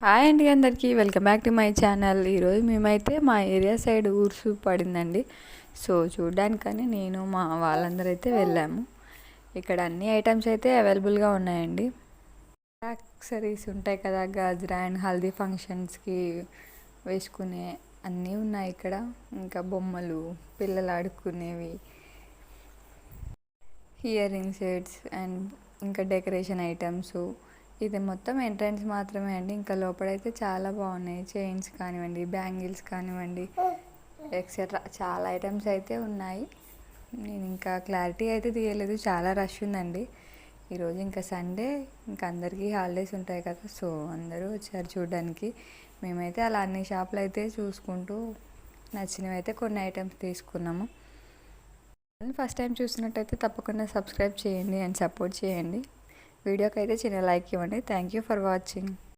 Hi అండి అందరికీ welcome back to my channel. ఈరోజు మేమైతే మా ఏరియా సైడ్ ఊర్సు పడిందండి. సో చూడ్డానికని నేను మా వాళ్ళందరూ అయితే వెళ్ళాము. ఇక్కడ అన్ని ఐటమ్స్ అయితే అవైలబుల్గా ఉన్నాయండి. యాక్సరీస్ ఉంటాయి కదా, గాజరా అండ్ హల్దీ ఫంక్షన్స్కి వేసుకునే అన్నీ ఉన్నాయి ఇక్కడ. ఇంకా బొమ్మలు, పిల్లలు ఆడుకునేవి, ఇయర్ రింగ్ సెట్స్ అండ్ ఇంకా డెకరేషన్ ఐటమ్స్. ఇది మొత్తం ఎంట్రన్స్ మాత్రమే అండి. ఇంకా లోపలైతే చాలా బాగున్నాయి. చైన్స్ కానివ్వండి, బ్యాంగిల్స్ కానివ్వండి, ఎక్సెట్రా చాలా ఐటమ్స్ అయితే ఉన్నాయి. నేను ఇంకా క్లారిటీ అయితే తీయలేదు, చాలా రష్ ఉందండి ఈరోజు. ఇంకా సండే, ఇంకా అందరికీ హాలిడేస్ ఉంటాయి కదా, సో అందరూ వచ్చారు చూడడానికి. మేమైతే అలా అన్ని షాపులు అయితే చూసుకుంటూ నచ్చినవి అయితే కొన్ని ఐటమ్స్ తీసుకున్నాము. ఫస్ట్ టైం చూసినట్టయితే తప్పకుండా సబ్స్క్రైబ్ చేయండి అండ్ సపోర్ట్ చేయండి. వీడియోకి అయితే చిన్న లైక్ ఇవ్వండి. Thank you for watching.